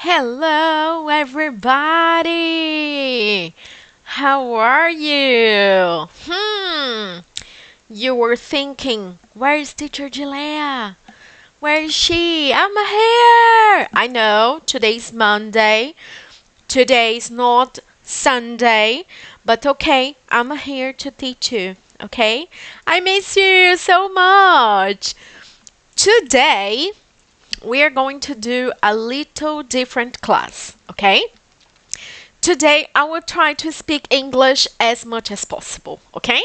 Hello, everybody! How are you? You were thinking, where is teacher Gilea? Where is she? I'm here! I know, today's Monday. Today's not Sunday, but okay, I'm here to teach you, okay? I miss you so much! Today, we are going to do a little different class, okay? Today, I will try to speak English as much as possible, okay?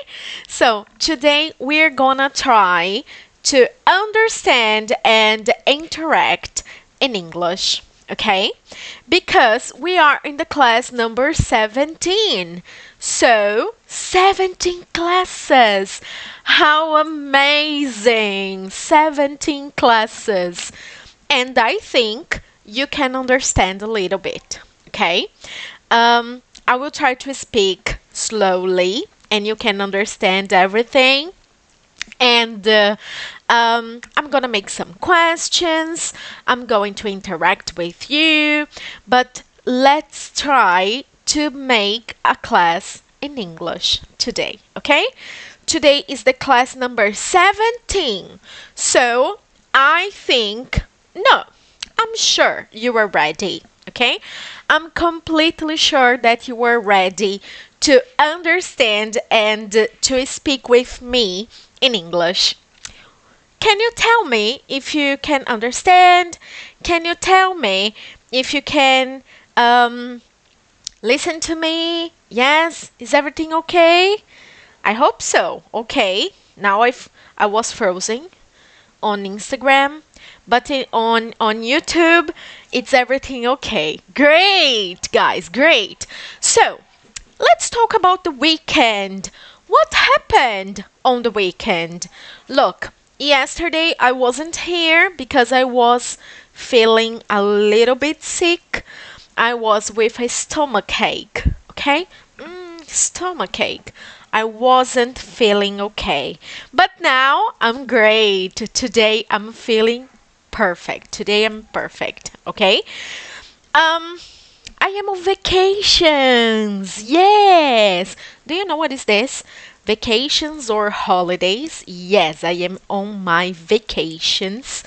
So, today, we're gonna try to understand and interact in English, okay? Because we are in the class number 17. So, 17 classes. How amazing! 17 classes. And I think you can understand a little bit, okay? I will try to speak slowly and you can understand everything. And I'm gonna make some questions. I'm going to interact with you. But let's try to make a class in English today, okay? Today is the class number 17. So I think, no, I'm sure you are ready, okay? I'm completely sure that you are ready to understand and to speak with me in English. Can you tell me if you can understand? Can you tell me if you can listen to me? Yes? Is everything okay? I hope so. Okay. Now I was frozen on Instagram, but on YouTube, it's everything okay. Great, guys, great. So, let's talk about the weekend. What happened on the weekend? Look, yesterday I wasn't here because I was feeling a little bit sick. I was with a stomachache, okay? Stomachache. I wasn't feeling okay. But now I'm great. Today I'm feeling perfect. Today I'm perfect, okay? I am on vacations. Yes. Do you know what is this? Vacations or holidays? Yes, I am on my vacations.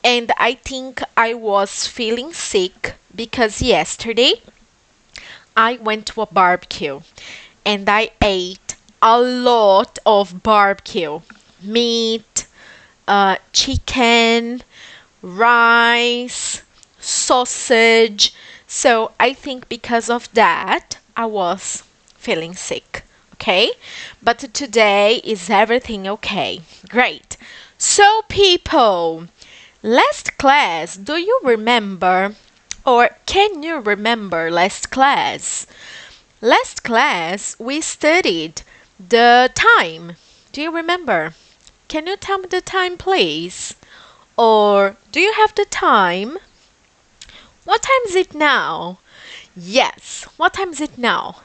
And I think I was feeling sick because yesterday I went to a barbecue and I ate a lot of barbecue. Meat, chicken, rice, sausage. So I think because of that, I was feeling sick, okay? But today is everything okay. Great. So people, last class, do you remember or can you remember last class? Last class, we studied the time. Do you remember? Can you tell me the time, please? Or do you have the time? What time is it now? Yes, what time is it now?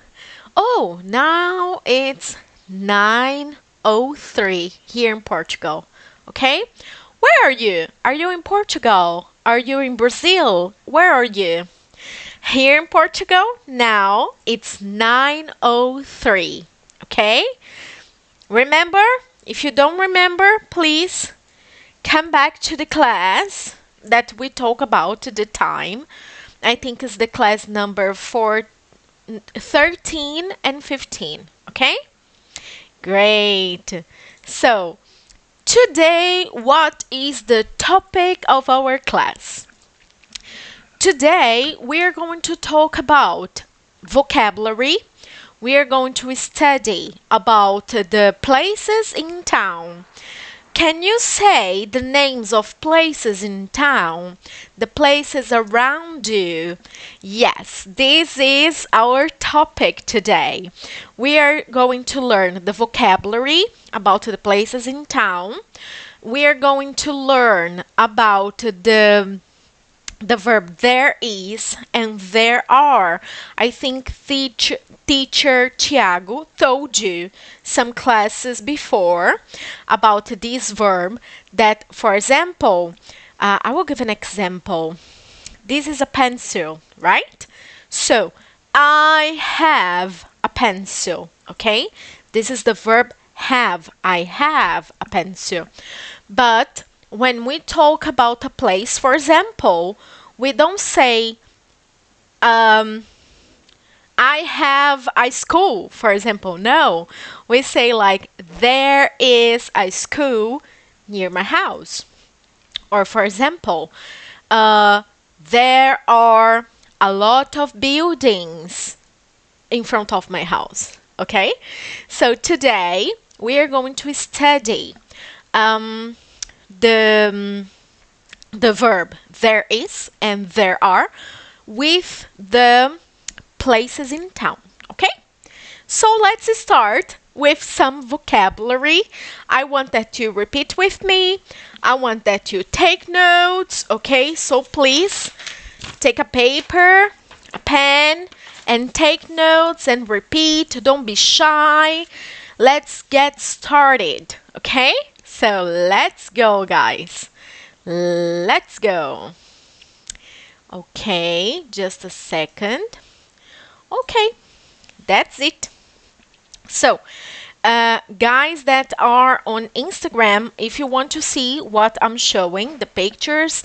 Oh, now it's 9:03 here in Portugal. Okay? Where are you? Are you in Portugal? Are you in Brazil? Where are you? Here in Portugal, now it's 9:03. Okay? Remember? If you don't remember, please come back to the class that we talk about the time. I think it's the class number 13 and 15. Okay? Great. So, today, what is the topic of our class? Today, we are going to talk about vocabulary. We are going to study about the places in town. Can you say the names of places in town? The places around you? Yes, this is our topic today. We are going to learn the vocabulary about the places in town. We are going to learn about the verb there is and there are. I think teacher Tiago told you some classes before about this verb that, for example, I will give an example. This is a pencil, right? So, I have a pencil, okay? This is the verb have. I have a pencil. But when we talk about a place, for example, we don't say, I have a school, for example. No, we say like, there is a school near my house. Or for example, there are a lot of buildings in front of my house. Okay? So today we are going to study the verb there is and there are with the places in town. Okay? So let's start with some vocabulary. I want that you repeat with me. I want that you take notes. Okay? So please take a paper, a pen, and take notes and repeat. Don't be shy. Let's get started. Okay? So let's go, guys. Let's go. Okay, just a second. Okay, that's it. So, guys that are on Instagram, if you want to see what I'm showing, the pictures,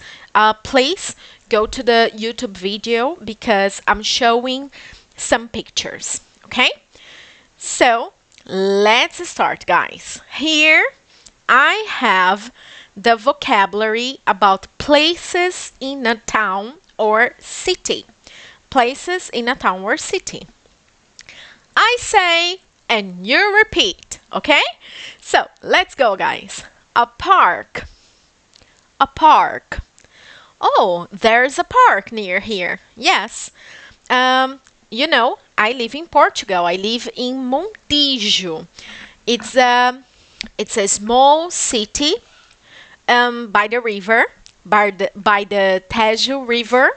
please go to the YouTube video because I'm showing some pictures. Okay? So, let's start, guys. Here, I have the vocabulary about places in a town or city. Places in a town or city. I say and you repeat, okay? So, let's go, guys. A park. A park. Oh, there's a park near here. Yes. You know, I live in Portugal. I live in Montijo. It's a small city by the river, by the Tejo River,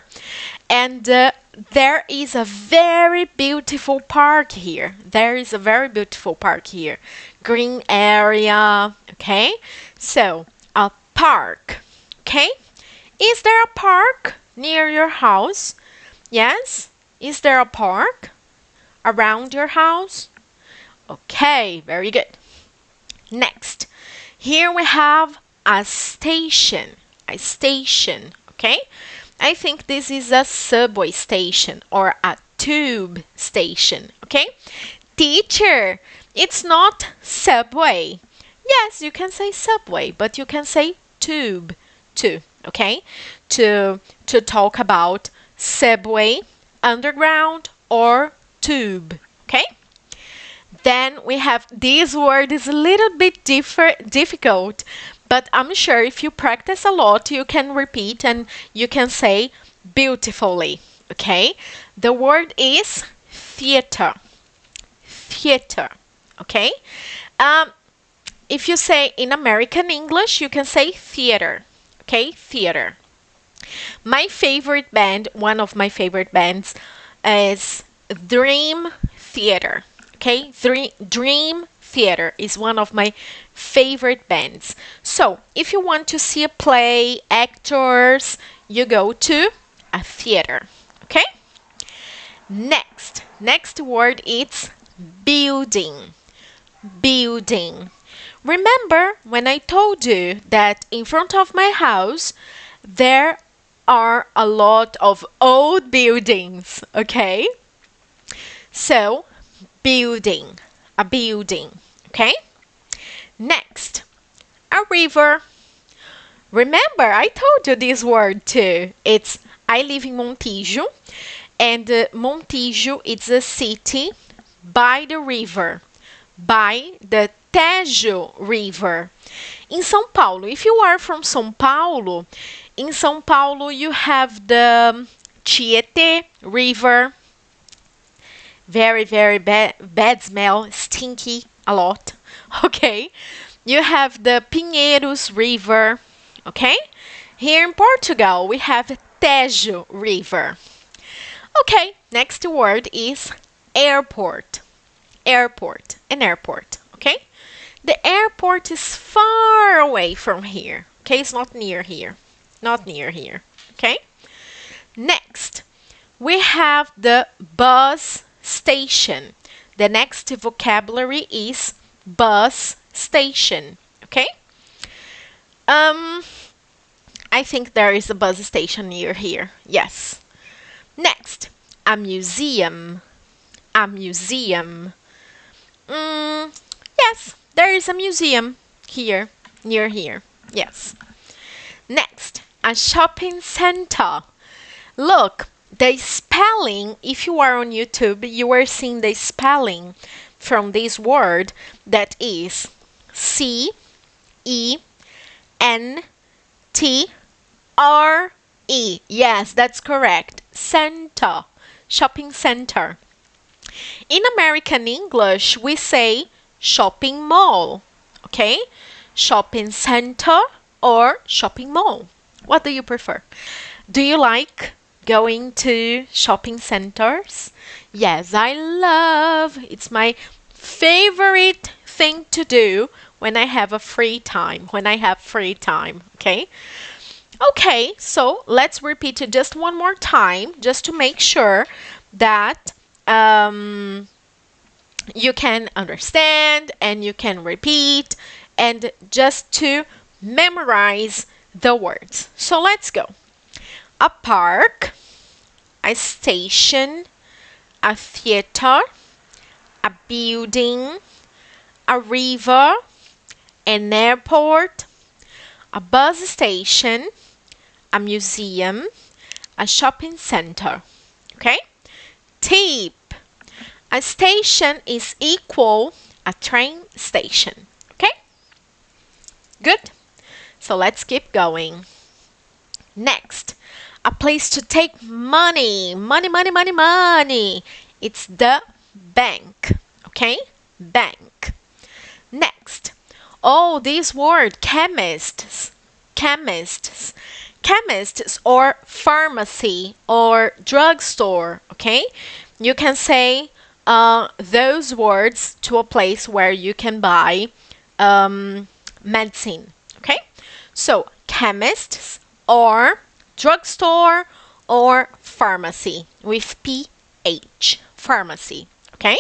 and there is a very beautiful park here. There is a very beautiful park here. Green area, okay? So, a park, okay? Is there a park near your house? Yes? Is there a park around your house? Okay, very good. Next, here we have a station. A station, okay? I think this is a subway station or a tube station, okay? Teacher, it's not subway. Yes, you can say subway, but you can say tube too, okay? To talk about subway, underground, or tube, okay? Then we have this word is a little bit difficult, but I'm sure if you practice a lot, you can repeat and you can say beautifully, okay? The word is theater. Theater, okay? If you say in American English, you can say theater, okay? Theater. My favorite band, one of my favorite bands is Dream Theater, okay? Dream Theater is one of my favorite bands. So, if you want to see a play, actors, you go to a theater, okay? Next word is building. Building. Remember when I told you that in front of my house there are a lot of old buildings, okay? So, building, a building, okay? Next, a river. Remember, I told you this word too. I live in Montijo, and Montijo is a city by the river, by the Tejo River. In São Paulo, if you are from São Paulo, in São Paulo you have the Tietê River. Very, very bad smell, stinky a lot, okay? You have the Pinheiros River, okay? Here in Portugal, we have Tejo River. Okay, next word is airport. Airport, an airport, okay? The airport is far away from here, okay? It's not near here, not near here, okay? Next, we have the bus station. The next vocabulary is bus station. Okay? I think there is a bus station near here. Yes. Next, a museum. A museum. Yes, there is a museum here, near here. Yes. Next, a shopping center. Look, the spelling, if you are on YouTube, you are seeing the spelling from this word that is C-E-N-T-R-E. Yes, that's correct. Center. Shopping center. In American English, we say shopping mall. Okay? Shopping center or shopping mall. What do you prefer? Do you like going to shopping centers? Yes, I love. It's my favorite thing to do when I have a free time. Okay? Okay, so let's repeat it just one more time, just to make sure that you can understand and you can repeat, and just to memorize the words. So let's go. A park, a station, a theater, a building, a river, an airport, a bus station, a museum, a shopping center. Okay? Tip. A station is equal a train station. Okay? Good. So let's keep going. Next, a place to take money. Money. It's the bank. Okay? Bank. Next. Oh, this word, chemists. Chemists or pharmacy or drugstore. Okay? You can say those words to a place where you can buy medicine. Okay? So, chemists or drugstore or pharmacy with PH. Pharmacy. Okay?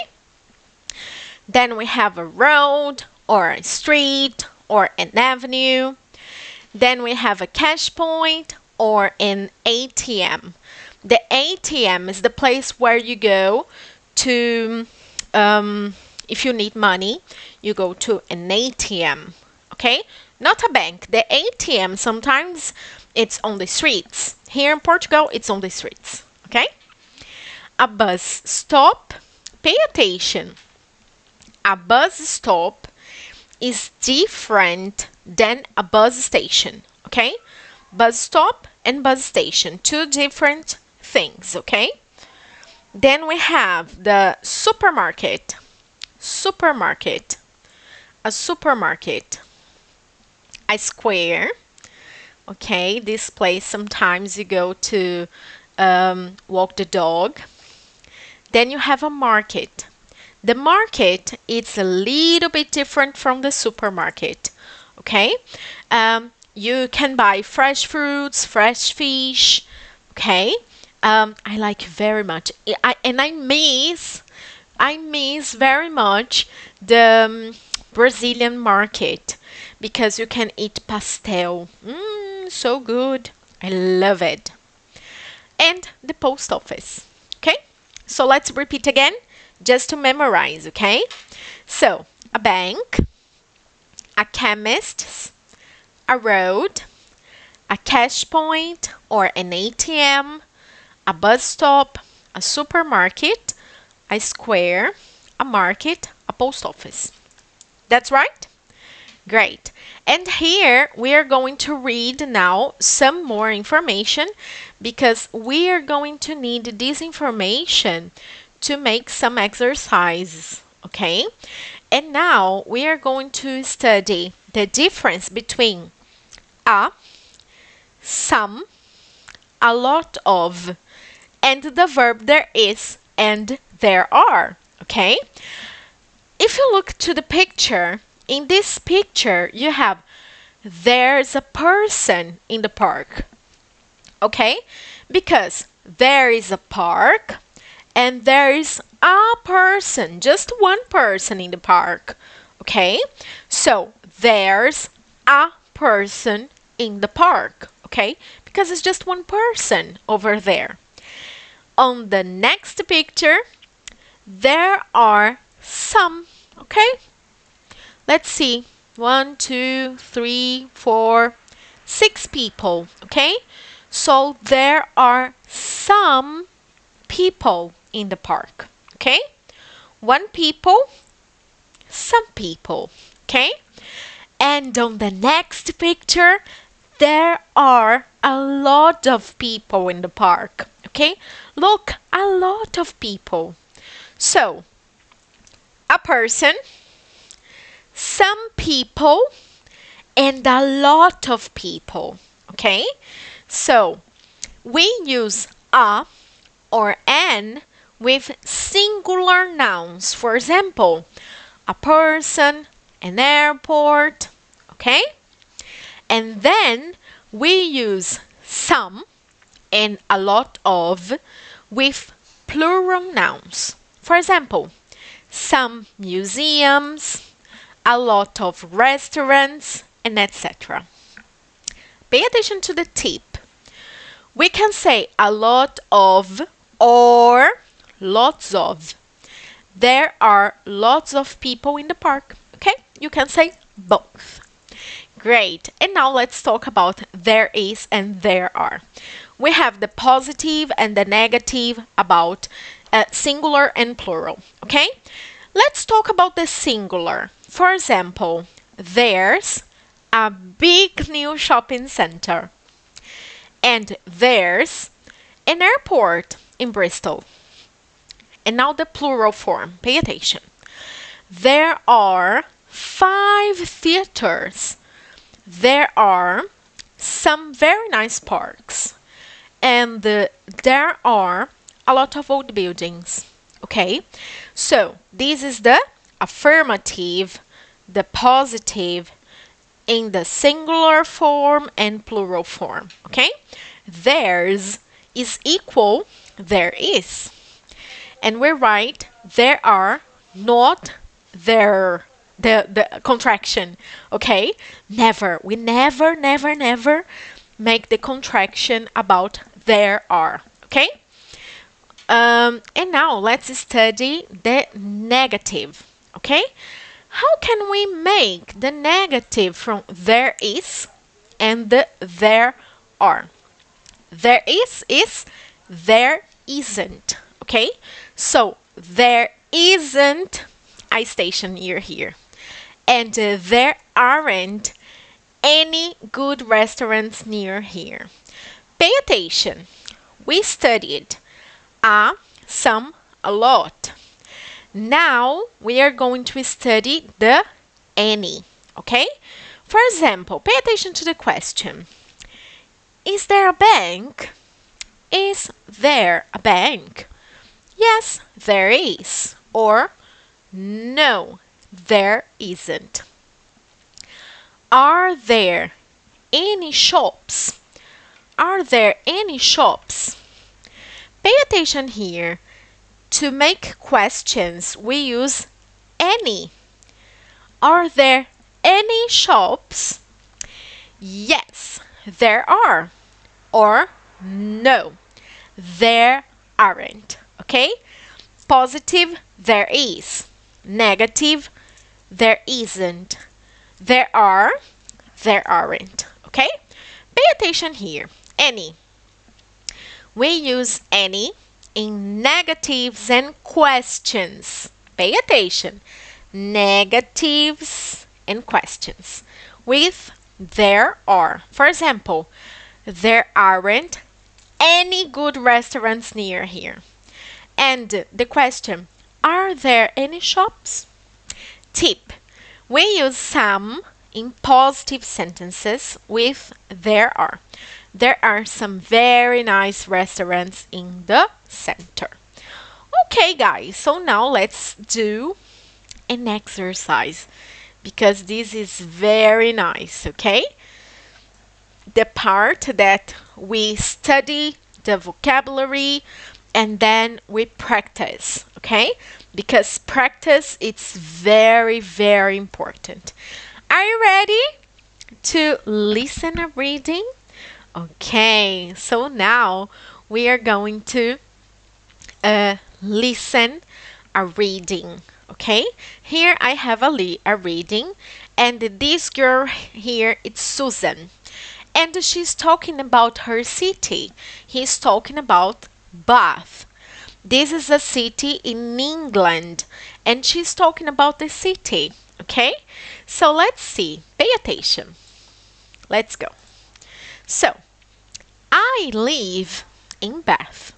Then we have a road or a street or an avenue. Then we have a cash point or an ATM. The ATM is the place where you go to, if you need money, you go to an ATM, okay? Not a bank. The ATM, sometimes it's on the streets. Here in Portugal, it's on the streets, okay? A bus stop. Pay attention. A bus stop is different than a bus station, okay? Bus stop and bus station, two different things, okay? Then we have the supermarket. Supermarket. A supermarket. A square. Okay, this place sometimes you go to walk the dog. Then you have a market. The market is a little bit different from the supermarket. Okay? You can buy fresh fruits, fresh fish. Okay? I like very much. I miss very much the Brazilian market because you can eat pastel. So good. I love it. And the post office. Okay? So let's repeat again just to memorize, okay? So, a bank, a chemist, a road, a cash point or an ATM, a bus stop, a supermarket, a square, a market, a post office. That's right? Great. And here we are going to read now some more information because we are going to need this information to make some exercises, okay? And now we are going to study the difference between a, some, a lot of, and the verb there is and there are, okay? If you look to the picture, in this picture you have there's a person in the park. okay? Because there is a park and there is a person, just one person in the park, okay? So there's a person in the park, okay? Because it's just one person over there. On the next picture, there are some, okay? Let's see. 1, 2, 3, 4, 6 people, okay? So there are some people in the park, okay? 1 people, some people, okay? And on the next picture, there are a lot of people in the park, okay? Look, a lot of people. So, a person, some people, and a lot of people, okay? So, we use a or an with singular nouns. For example, a person, an airport, okay? And then we use some and a lot of with plural nouns. For example, some museums, a lot of restaurants, and etc. Pay attention to the tip. We can say a lot of or lots of. There are lots of people in the park, okay? You can say both. Great. And now let's talk about there is and there are. We have the positive and the negative about singular and plural, okay? Let's talk about the singular. For example, there's a big new shopping center. And there's an airport in Bristol. And now the plural form. Pay attention. There are 5 theaters. There are some very nice parks. And there are a lot of old buildings. Okay? So, this is the affirmative, the positive, in the singular form and plural form. Okay? There's is equal there is. And we write there are, not there, the contraction. Okay? Never. We never make the contraction about there are. Okay? And now let's study the negative. Okay? How can we make the negative from there is and the there are? There is there isn't. Okay? So there isn't a station near here. And there aren't any good restaurants near here. Pay attention. We studied a, some, a lot. Now we are going to study the any, okay? For example, pay attention to the question. Is there a bank? Is there a bank? Yes, there is. Or no, there isn't. Are there any shops? Are there any shops? Pay attention here. To make questions, we use any. Are there any shops? Yes, there are. Or no, there aren't. Okay? Positive, there is. Negative, there isn't. There are, there aren't. Okay? Pay attention here. Any. We use any in negatives and questions. Pay attention. Negatives and questions. With there are. For example, there aren't any good restaurants near here. And the question, are there any shops? Tip. We use some in positive sentences with there are. There are some very nice restaurants in the center. Okay, guys, so now let's do an exercise because this is very nice, okay? the part that we study the vocabulary and then we practice, okay? Because practice is very, very important. Are you ready to listen a reading? Okay, so now we are going to listen a reading, okay? Here I have a reading, and this girl here, it's Susan. And she's talking about her city. He's talking about Bath. This is a city in England, and she's talking about the city, okay? So let's see. Pay attention. Let's go. So, I live in Bath,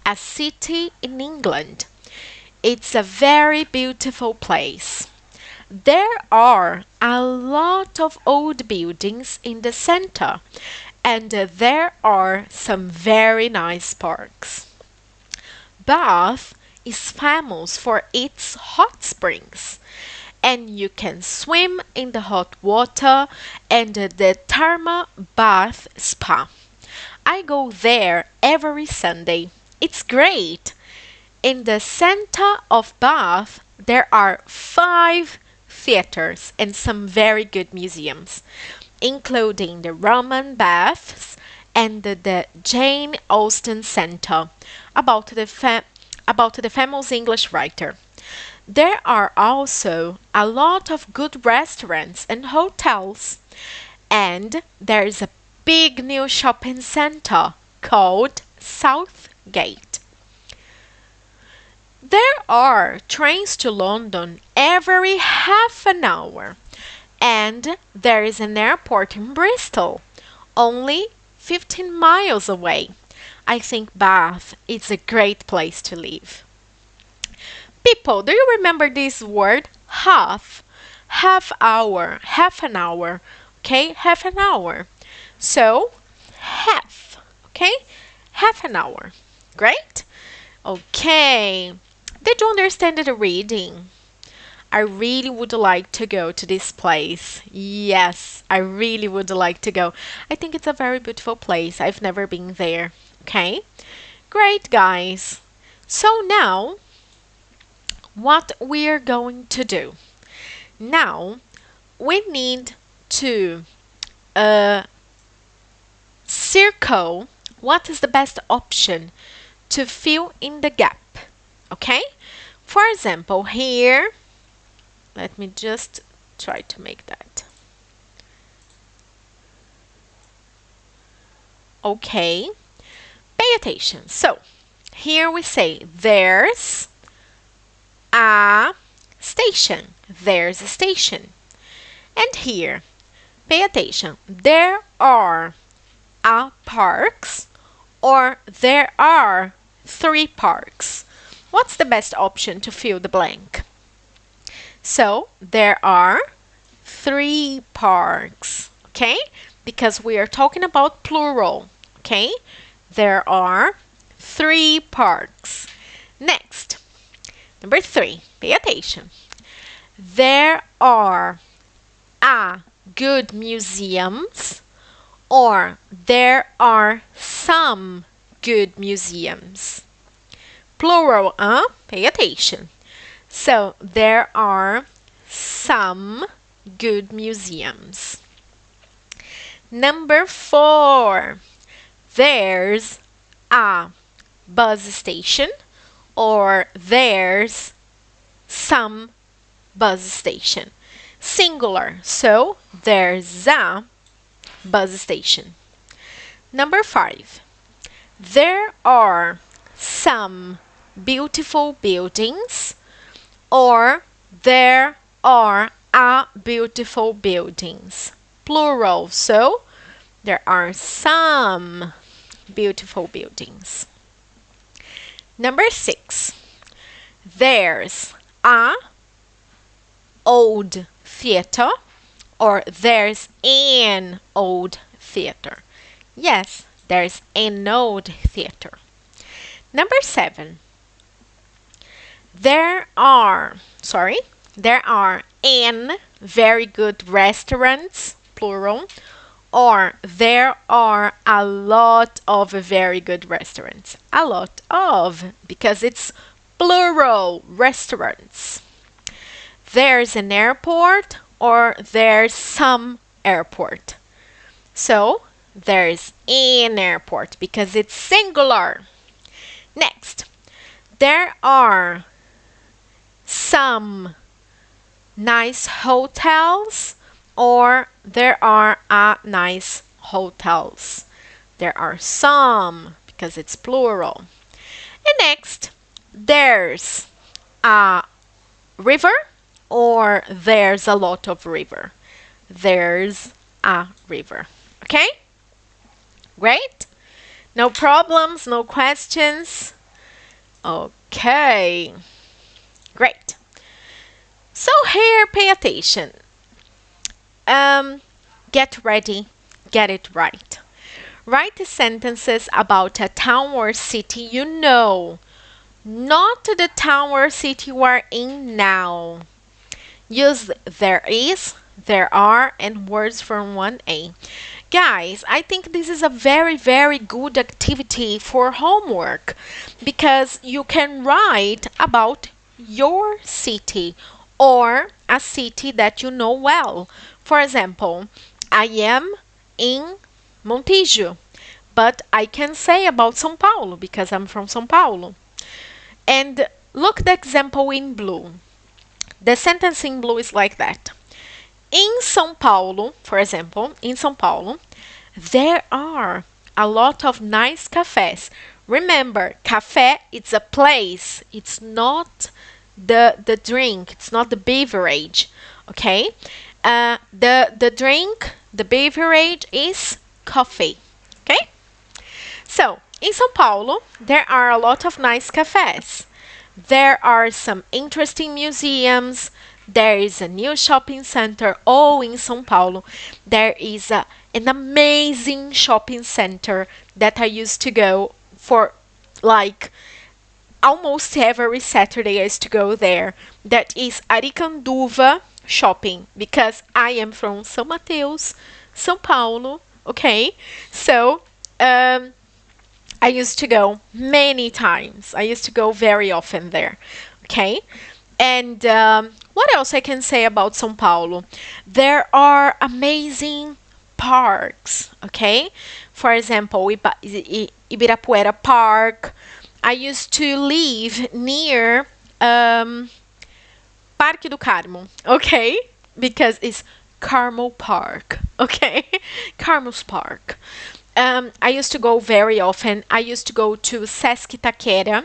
a city in England. It's a very beautiful place. There are a lot of old buildings in the center, and there are some very nice parks. Bath is famous for its hot springs, and you can swim in the hot water and the thermal bath spa. I go there every Sunday. It's great. In the center of Bath, there are 5 theaters and some very good museums, including the Roman Baths and the Jane Austen Center, about the famous English writer. There are also a lot of good restaurants and hotels, and there is a big new shopping center called Southgate. There are trains to London every half an hour, and there is an airport in Bristol, only 15 miles away. I think Bath is a great place to live. People, do you remember this word? Half an hour, okay? Half an hour. So, half, okay? Half an hour. Great? Okay. Did you understand the reading? I really would like to go to this place. Yes, I really would like to go. I think it's a very beautiful place. I've never been there. Okay? Great, guys. So now, what we're going to do? Now, we need to circle what is the best option to fill in the gap. Okay? For example, here, let me just try to make that. Okay, pay attention. So, here we say there's a station. There's a station. And here, pay attention. There are parks, or there are 3 parks. What's the best option to fill the blank? So, there are 3 parks, okay? Because we are talking about plural, okay? There are 3 parks. Next, number 3, pay attention. There are good museums, or there are some good museums. Plural, pay attention. So, there are some good museums. Number 4, there's a bus station, or there's some bus station. Singular, so there's a bus station. Number 5, there are some beautiful buildings, or there are beautiful buildings. Plural, so there are some beautiful buildings. Number 6, there's a old theater, or there's an old theater. Yes, there's an old theater. Number 7, there are an very good restaurants, plural, or there are a lot of very good restaurants. A lot of, because it's plural, restaurants. There's an airport, or there's some airport. So there's an airport because it's singular. Next, there are some nice hotels, or there are nice hotels. There are some because it's plural. And next, there's a river, or there's a lot of river. There's a river. Okay? Great? No problems, no questions? Okay. Great. So here, pay attention. Get ready, get it right. Write sentences about a town or city you know, not the town or city you are in now. Use there is, there are, and words from 1A. Guys, I think this is a very, very good activity for homework because you can write about your city or a city that you know well. For example, I am in Montijo, but I can say about São Paulo because I'm from São Paulo. And look the example in blue. The sentence in blue is like that. In São Paulo, for example, in São Paulo, there are a lot of nice cafes. Remember, café, it's a place. It's not the drink. It's not the beverage. Okay? The drink, the beverage is coffee. Okay? So, in São Paulo, there are a lot of nice cafes. There are some interesting museums. There is a new shopping center. Oh, in São Paulo, there is an amazing shopping center that I used to go for like almost every Saturday. I used to go there. That is Aricanduva Shopping because I am from São Mateus, São Paulo. Okay, so I used to go many times. I used to go very often there. Okay, and what else I can say about São Paulo? There are amazing parks. Okay, for example, Ibirapuera Park. I used to live near Parque do Carmo, okay? Because it's Carmel Park, okay? Carmel's Park. I used to go very often. I used to go to Sesc Itaquera.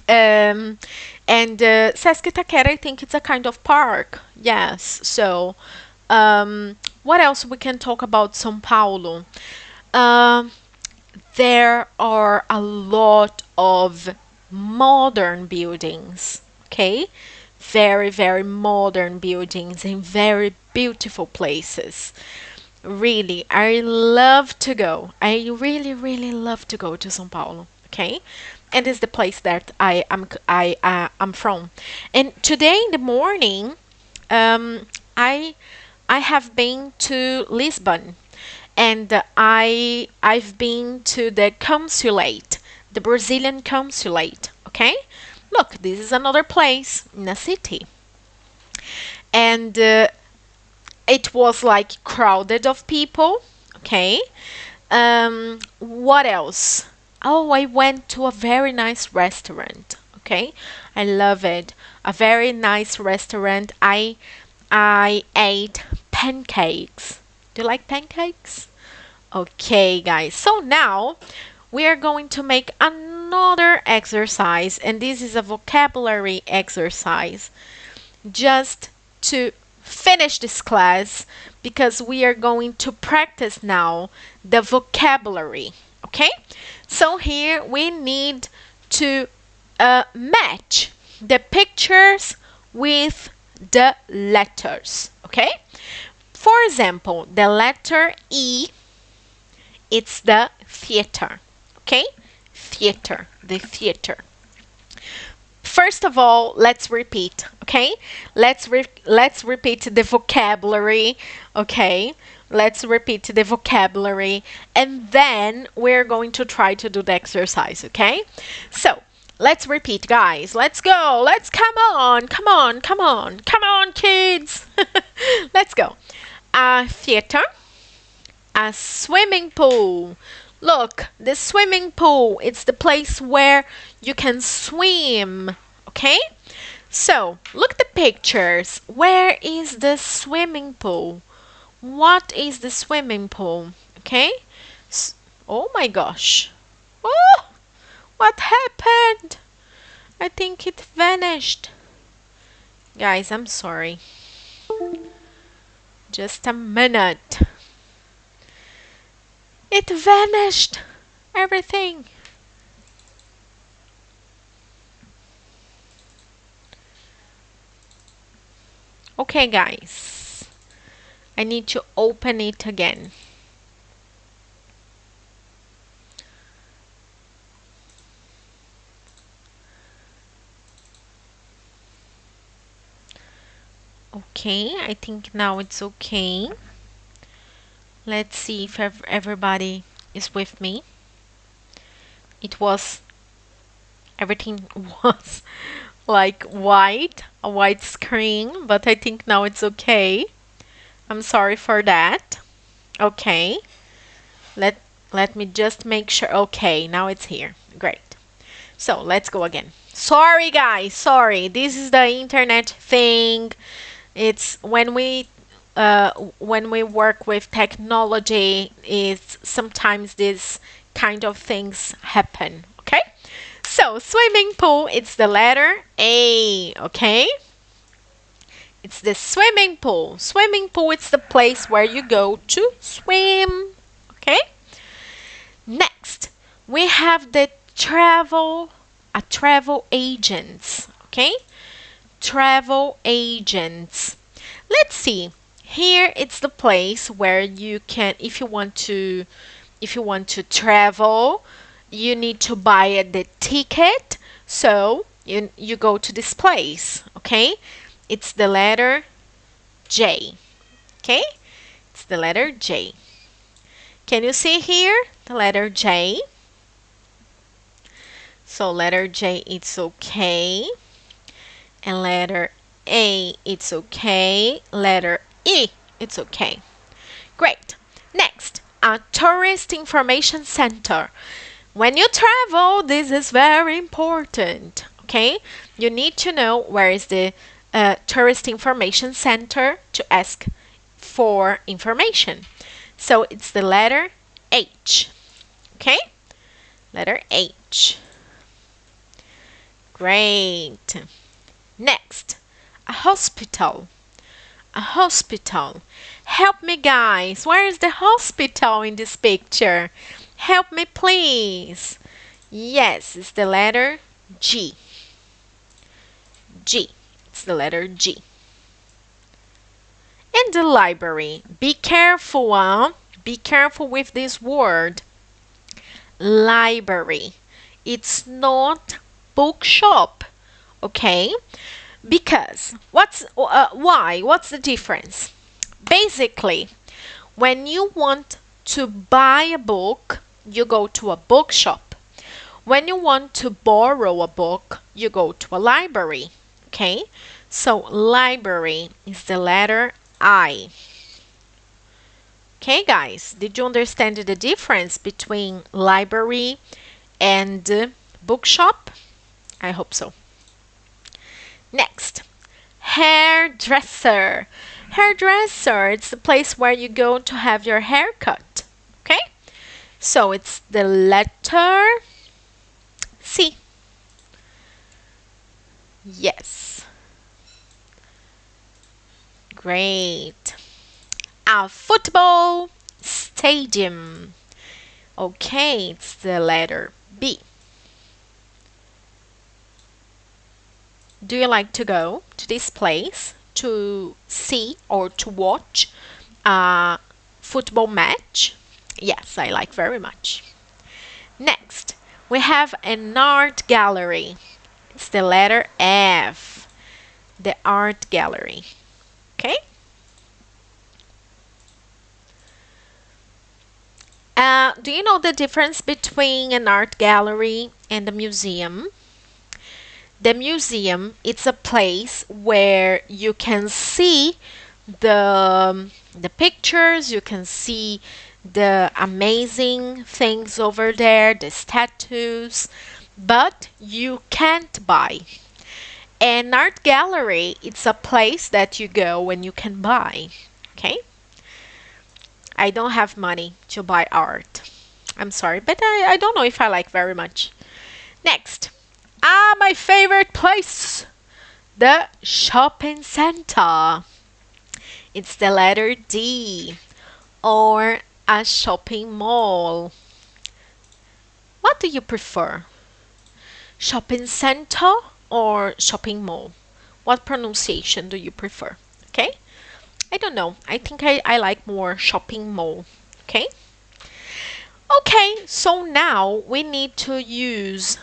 And Sesc Itaquera, I think it's a kind of park. Yes, so what else we can talk about São Paulo? There are a lot of modern buildings, okay? Very, very modern buildings in very beautiful places. Really, I love to go. I really, really love to go to São Paulo, okay? And it's the place that I'm from. And today in the morning, I have been to Lisbon. And I've been to the consulate, the Brazilian consulate, okay? Look, this is another place in a city. And it was like crowded of people, okay? What else? Oh, I went to a very nice restaurant, okay? I love it. A very nice restaurant. I ate pancakes. Do you like pancakes? Okay, guys. So now we are going to make another exercise, and this is a vocabulary exercise just to finish this class because we are going to practice now the vocabulary. Okay? So here we need to match the pictures with the letters. Okay? For example, the letter E, it's the theater, okay? Theater, the theater. First of all, let's repeat, okay? Let's repeat the vocabulary, okay? let's repeat the vocabulary, and then we're going to try to do the exercise, okay? So, let's repeat, guys. Let's go. Let's come on, kids. Let's go. A theater, a swimming pool. Look, the swimming pool, it's the place where you can swim, okay? So, look at the pictures. Where is the swimming pool? What is the swimming pool? Okay? Oh my gosh. Oh! What happened? I think it vanished. Guys, I'm sorry. Just a minute. It vanished. Everything. Okay, guys. I need to open it again. Okay, I think now it's okay. Let's see if everybody is with me. Everything was like white, a white screen, but I think now it's okay. I'm sorry for that. Okay, let me just make sure. Okay, now it's here. Great. So let's go again. Sorry, guys. Sorry. This is the internet thing. It's when we work with technology, it's sometimes these kind of things happen. Okay. So swimming pool. It's the letter A. Okay. It's the swimming pool. Swimming pool, it's the place where you go to swim. Okay? Next, we have the travel agents. Okay? Travel agents. Let's see. Here it's the place where you can, if you want to travel, you need to buy the ticket. So you go to this place. Okay? It's the letter J. Okay? It's the letter J. Can you see here the letter J? So letter J, it's okay. And letter A, it's okay. Letter E, it's okay. Great. Next, a tourist information center. When you travel, this is very important. Okay? You need to know where is the tourist information center to ask for information. So it's the letter H. Okay? Letter H. Great. Next, a hospital. A hospital. Help me, guys. Where is the hospital in this picture? Help me, please. Yes, it's the letter G. G. It's the letter G. And the library. Be careful, huh? Be careful with this word. Library. It's not bookshop. Okay? Because why? What's the difference? Basically, when you want to buy a book, you go to a bookshop. When you want to borrow a book, you go to a library. Okay? So library is the letter I. Okay, guys, did you understand the difference between library and bookshop? I hope so. Next, hairdresser. Hairdresser, it's the place where you go to have your hair cut. Okay? So it's the letter C. Yes. Great. A football stadium. Okay, it's the letter B. Do you like to go to this place to see or to watch a football match? Yes, I like very much. Next, we have an art gallery. It's the letter F. The art gallery. Okay? Do you know the difference between an art gallery and a museum? The museum, it's a place where you can see the pictures, you can see the amazing things over there, the statues, but you can't buy. An art gallery, it's a place that you go when you can buy, okay? I don't have money to buy art. I'm sorry, but I don't know if I like very much. Next. My favorite place. The shopping center. It's the letter D. Or a shopping mall. What do you prefer? Shopping center or shopping mall? What pronunciation do you prefer? Okay? I don't know. I think I like more shopping mall. Okay? Okay, so now we need to use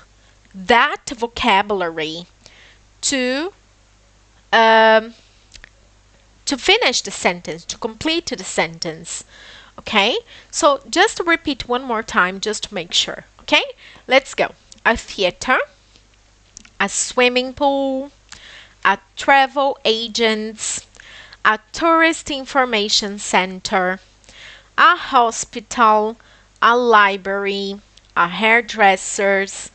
that vocabulary to finish the sentence, to complete the sentence. Okay? So just repeat one more time just to make sure. Okay? Let's go. A theater, a swimming pool, a travel agent, a tourist information center, a hospital, a library, a hairdresser's,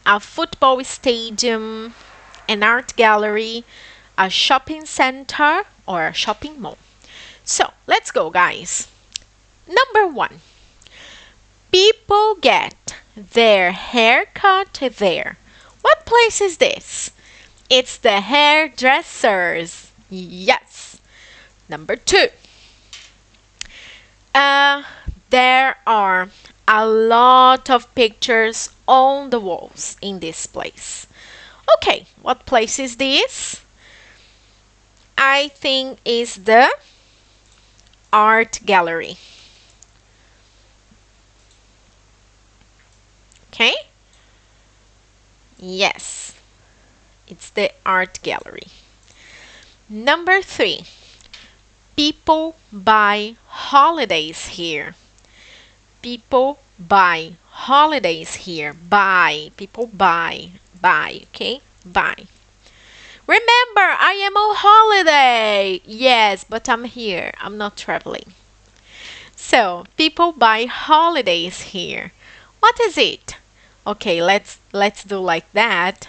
a football stadium, an art gallery, a shopping center, or a shopping mall. So let's go, guys. Number 1. People get their hair cut there. What place is this? It's the hairdressers. Yes. Number 2. There are a lot of pictures on the walls in this place. Okay, what place is this? I think it's the art gallery. Okay? Yes, it's the art gallery. Number 3. People buy holidays here. People buy holidays here. Buy. People buy. Buy. Okay? Buy. Remember, I am on holiday. Yes, but I'm here. I'm not traveling. So, people buy holidays here. What is it? Okay, let's do like that.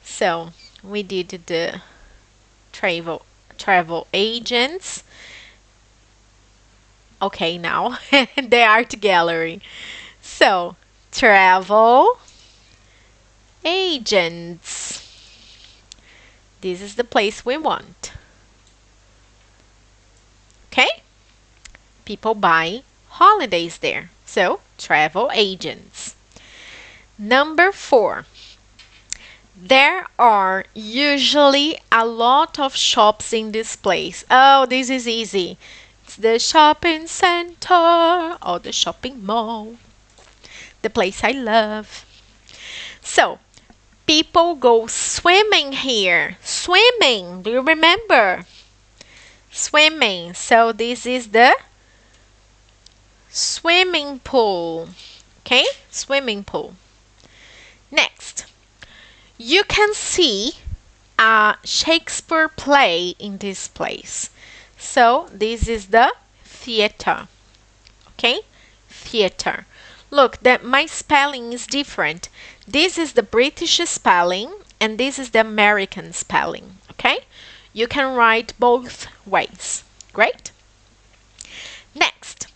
So, we did the travel agents. Okay, now the art gallery. So, travel agents. This is the place we want. Okay? People buy holidays there. So, travel agents. Number 4. There are usually a lot of shops in this place. Oh, this is easy. It's the shopping center or the shopping mall. The place I love. So, people go swimming here. Swimming, do you remember? Swimming. So, this is the swimming pool. Okay, swimming pool. Next, you can see a Shakespeare play in this place. So, this is the theater. Okay, theater. Look, my spelling is different. This is the British spelling and this is the American spelling. Okay, you can write both ways. Great. Next,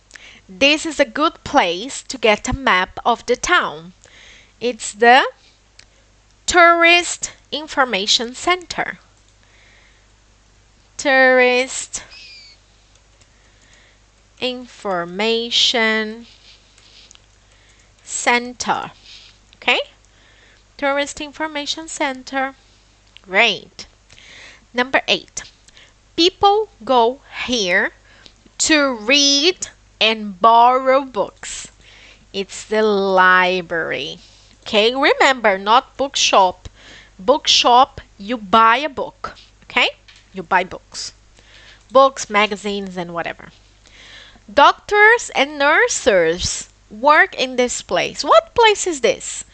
this is a good place to get a map of the town. It's the Tourist Information Center. Tourist Information Center. Okay? Tourist Information Center. Great. Number 8. People go here to read and borrow books. It's the library. Okay, remember, not bookshop. Bookshop, you buy a book. Okay, you buy books. Books, magazines, and whatever. Doctors and nurses work in this place. What place is this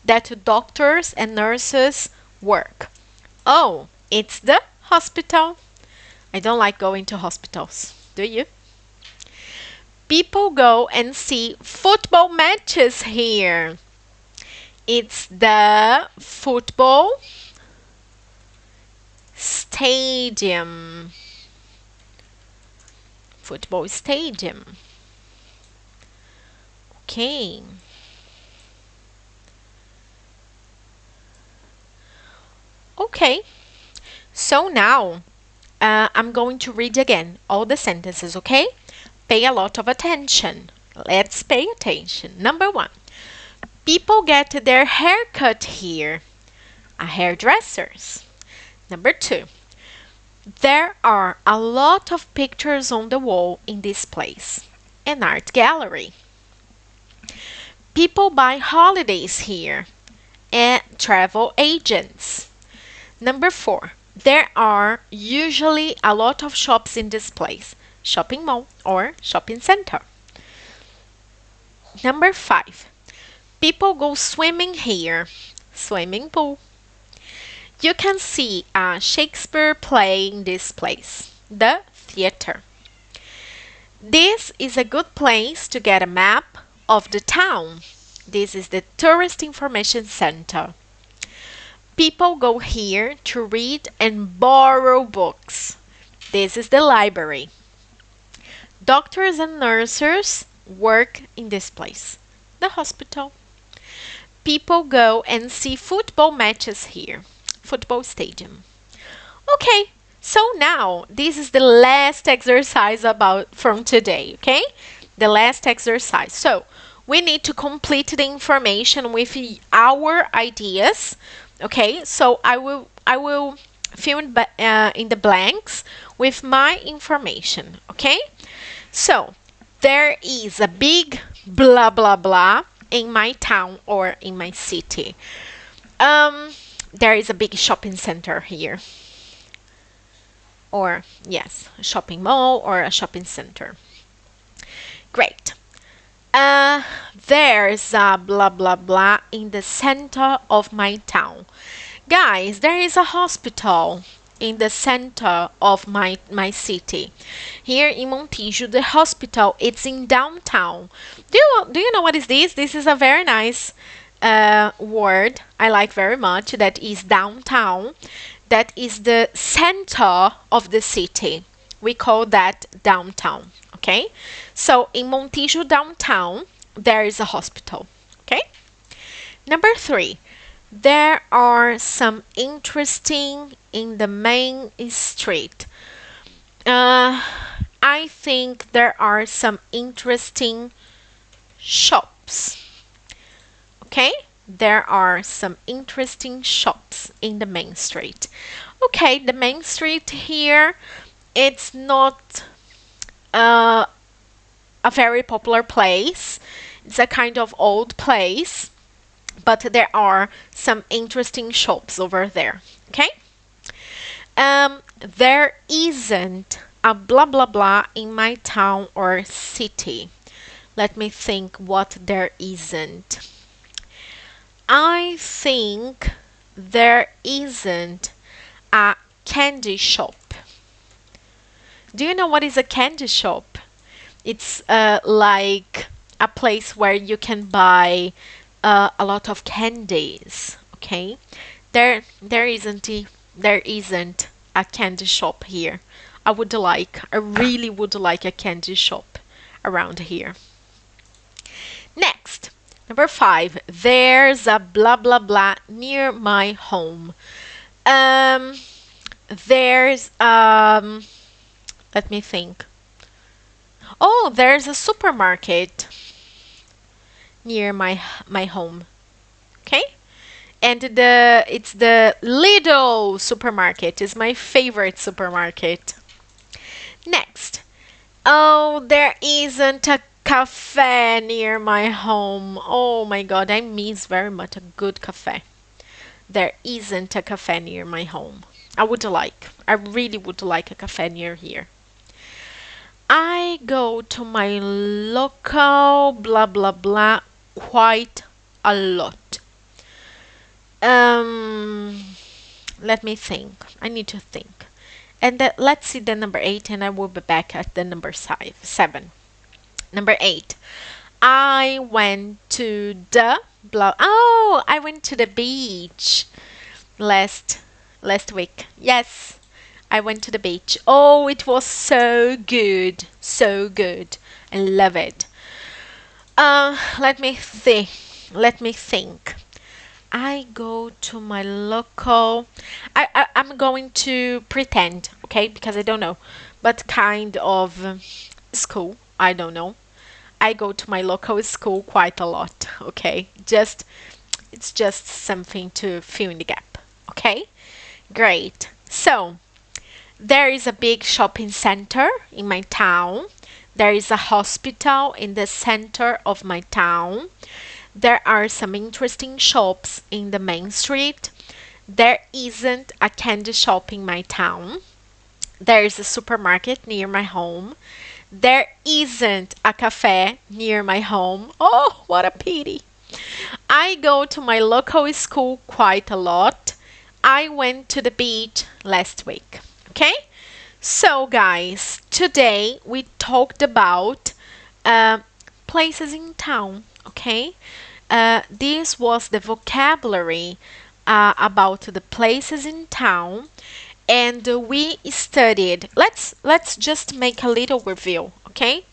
that doctors and nurses work? Oh, it's the hospital. I don't like going to hospitals. Do you? People go and see football matches here. It's the football stadium. Football stadium. Okay. Okay. So now I'm going to read again all the sentences, okay? Pay a lot of attention. Let's pay attention. Number 1. People get their hair cut here. A hairdresser's. Number 2. There are a lot of pictures on the wall in this place. An art gallery. People buy holidays here. And travel agents. Number 4. There are usually a lot of shops in this place. Shopping mall or shopping center. Number 5. People go swimming here. Swimming pool. You can see a Shakespeare play in this place. The theater. This is a good place to get a map of the town. This is the Tourist Information Center. People go here to read and borrow books. This is the library. Doctors and nurses work in this place. The hospital. People go and see football matches here. Football stadium. Okay, so now this is the last exercise from today, okay? The last exercise. So we need to complete the information with our ideas. Okay, so I will fill in the blanks with my information. Okay, so there is a big blah blah blah in my town or in my city. There is a big shopping center here, or yes, a shopping mall or a shopping center. Great. There's a blah blah blah in the center of my town. Guys, there is a hospital in the center of my city. Here in Montijo, the hospital, it's in downtown. Do you know what is this? This is a very nice word I like very much. That is downtown. That is the center of the city. We call that downtown. Okay, so in Montijo downtown, there is a hospital. Okay, number 3, there are some interesting in the main street. I think there are some interesting shops. Okay, there are some interesting shops in the main street. Okay, the main street here, it's not a very popular place. It's a kind of old place, but there are some interesting shops over there. Okay, there isn't a blah blah blah in my town or city. Let me think what there isn't. I think there isn't a candy shop. Do you know what is a candy shop? It's like a place where you can buy a lot of candies. Okay, there isn't a candy shop here. I really would like a candy shop around here. Next, number 5. There's a blah blah blah near my home. There's let me think. Oh, there's a supermarket near my home. Okay, and it's the Lidl supermarket. Is my favorite supermarket. Next, oh, there isn't a cafe near my home. Oh my God, I miss very much a good cafe. There isn't a cafe near my home. I really would like a cafe near here. I go to my local blah blah blah quite a lot. Let me think. I need to think. And let's see the number 8, and I will be back at the number 7. Number 8. I went to the blah. Oh, I went to the beach last week. Yes, I went to the beach. Oh, it was so good. So good. I love it. Let me think. I go to my local. I'm going to pretend, okay? Because I don't know, but kind of school. I don't know. I go to my local school quite a lot, okay? It's just something to fill in the gap, okay? Great. So, there is a big shopping center in my town. There is a hospital in the center of my town. There are some interesting shops in the main street. There isn't a candy shop in my town. There is a supermarket near my home. There isn't a cafe near my home. Oh, what a pity. I go to my local school quite a lot. I went to the beach last week. Okay? So, guys, today we talked about places in town. Okay? This was the vocabulary about the places in town. And we studied. Let's just make a little review, okay?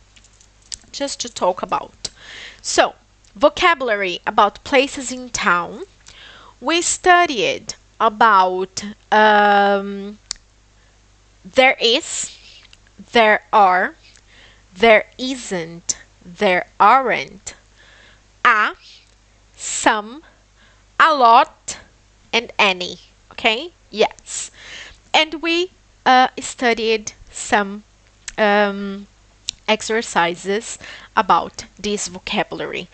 Just to talk about. So, vocabulary about places in town. We studied about there is, there are, there isn't, there aren't, some, a lot, and any. Okay? Yes. And we studied some exercises about this vocabulary.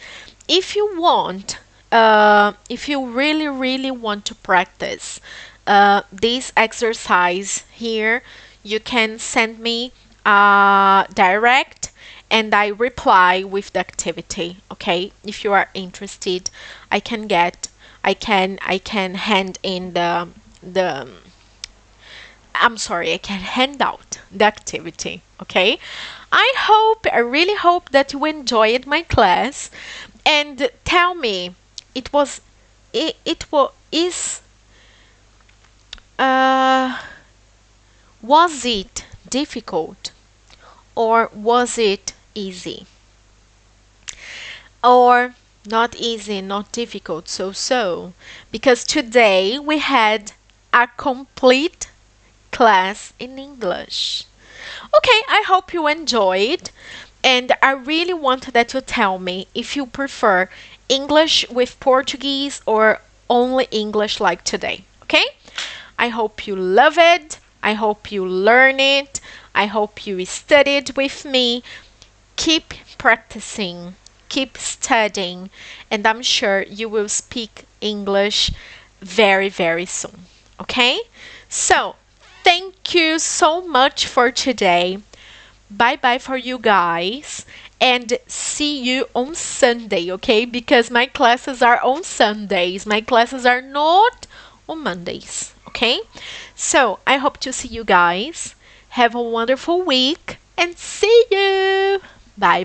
If you want, if you really want to practice this exercise here, you can send me direct and I reply with the activity. Okay, if you are interested, I can hand in I can hand out the activity, okay? I really hope that you enjoyed my class, and tell me, was it difficult or was it easy? Or not easy, not difficult, so. Because today we had a complete class in English. Okay, I hope you enjoyed, and I really want that you tell me if you prefer English with Portuguese or only English like today. Okay? I hope you love it. I hope you learn it. I hope you studied with me. Keep practicing, keep studying, and I'm sure you will speak English very soon. Okay? So, thank you so much for today. Bye for you guys, and see you on Sunday, okay? Because my classes are on Sundays. My classes are not on Mondays, okay? So, I hope to see you guys. Have a wonderful week and see you. Bye.